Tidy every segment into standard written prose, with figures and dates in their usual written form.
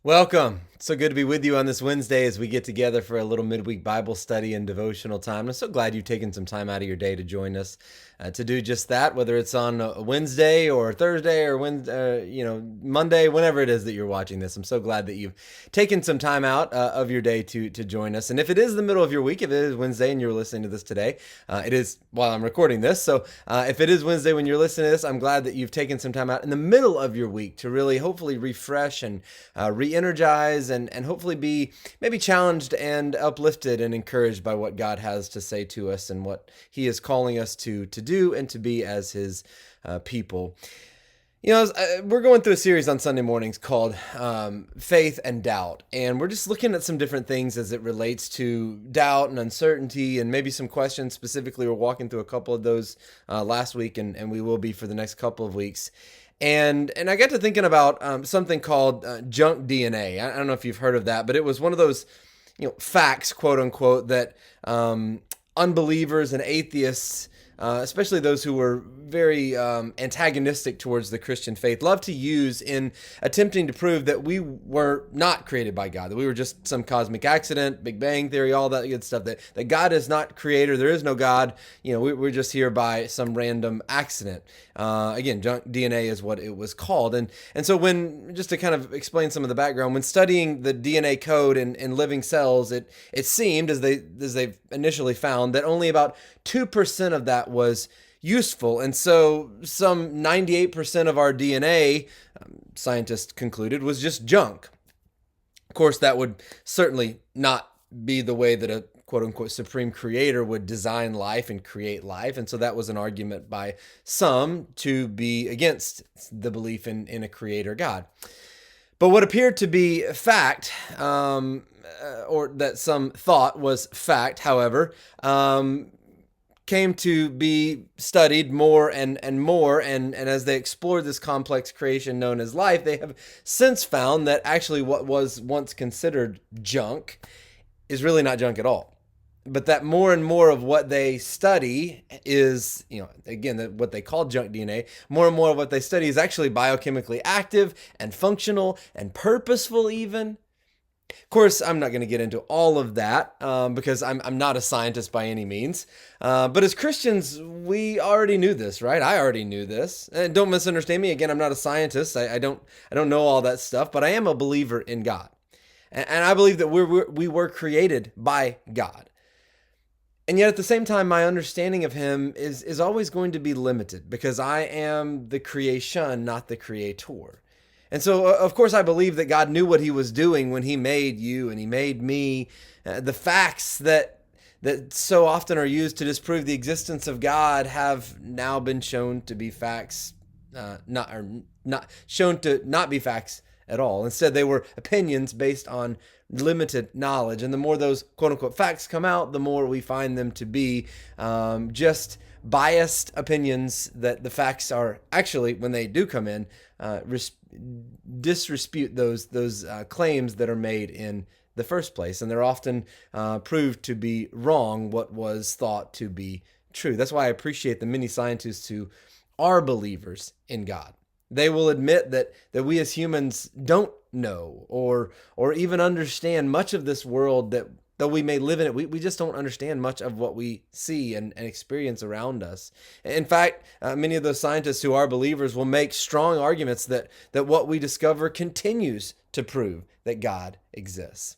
Welcome. It's so good to be with you on this Wednesday as we get together for a little midweek Bible study and devotional time. I'm so glad you've taken some time out of your day to join us to do just that, whether it's on a Wednesday or Thursday or Monday, whenever it is that you're watching this. I'm so glad that you've taken some time out of your day to join us. And if it is the middle of your week, if it is Wednesday and you're listening to this today, it is while I'm recording this. So if it is Wednesday when you're listening to this, I'm glad that you've taken some time out in the middle of your week to really hopefully refresh and re-energize and hopefully be maybe challenged and uplifted and encouraged by what God has to say to us and what He is calling us to do and to be as His people. You know, we're going through a series on Sunday mornings called Faith and Doubt, and we're just looking at some different things as it relates to doubt and uncertainty and maybe some questions specifically. We're walking through a couple of those last week, and we will be for the next couple of weeks. And I got to thinking about something called junk DNA. I don't know if you've heard of that, but it was one of those, facts, quote unquote, that unbelievers and atheists, especially those who were very antagonistic towards the Christian faith, love to use in attempting to prove that we were not created by God, that we were just some cosmic accident, Big Bang Theory, all that good stuff, that God is not creator, there is no God, we're just here by some random accident. Again, junk DNA is what it was called. And so when, just to kind of explain some of the background, when studying the DNA code in living cells, it seemed, as they've initially found, that only about 2% of that was useful. And so some 98% of our DNA, scientists concluded, was just junk. Of course, that would certainly not be the way that a quote unquote supreme creator would design life and create life. And so that was an argument by some to be against the belief in a creator God. But what appeared to be fact, or that some thought was fact, however, came to be studied more and more, and as they explored this complex creation known as life, they have since found that actually what was once considered junk is really not junk at all. But that more and more of what they study is, again, what they call junk DNA, more and more of what they study is actually biochemically active and functional and purposeful even. Of course, I'm not going to get into all of that because I'm not a scientist by any means. But as Christians, we already knew this, right? I already knew this. And don't misunderstand me. Again, I'm not a scientist. I don't know all that stuff, but I am a believer in God. And I believe that we were created by God. And yet at the same time, my understanding of Him is always going to be limited because I am the creation, not the creator. And so, of course, I believe that God knew what He was doing when He made you and He made me. The facts that so often are used to disprove the existence of God have now been shown to be facts, not shown to not be facts at all. Instead, they were opinions based on limited knowledge. And the more those quote unquote facts come out, the more we find them to be just biased opinions that the facts are actually, when they do come in, disrespute those claims that are made in the first place. And they're often proved to be wrong what was thought to be true. That's why I appreciate the many scientists who are believers in God. They will admit that we as humans don't know or even understand much of this world, that though we may live in it, we just don't understand much of what we see and experience around us. In fact, many of those scientists who are believers will make strong arguments that what we discover continues to prove that God exists.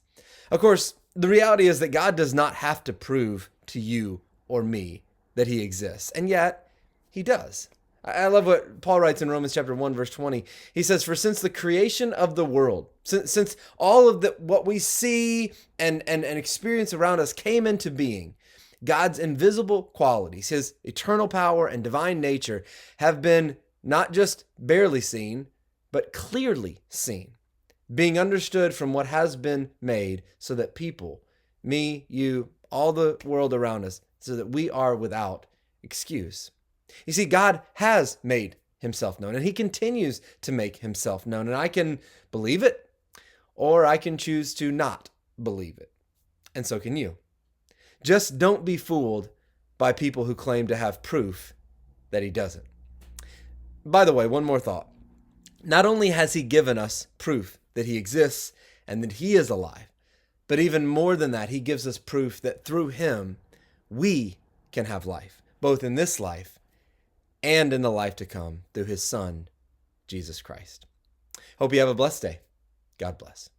Of course, the reality is that God does not have to prove to you or me that He exists, and yet He does. I love what Paul writes in Romans chapter 1, verse 20. He says, "For since the creation of the world, since all of what we see and experience around us came into being, God's invisible qualities, His eternal power and divine nature, have been not just barely seen, but clearly seen, being understood from what has been made, so that people, me, you, all the world around us, so that we are without excuse." You see, God has made Himself known, and He continues to make Himself known, and I can believe it, or I can choose to not believe it. And so can you. Just don't be fooled by people who claim to have proof that He doesn't. By the way, one more thought. Not only has He given us proof that he exists and that he is alive. But even more than that, he gives us proof that through him, we can have life, both in this life and in the life to come through his Son, Jesus Christ. Hope you have a blessed day. God bless.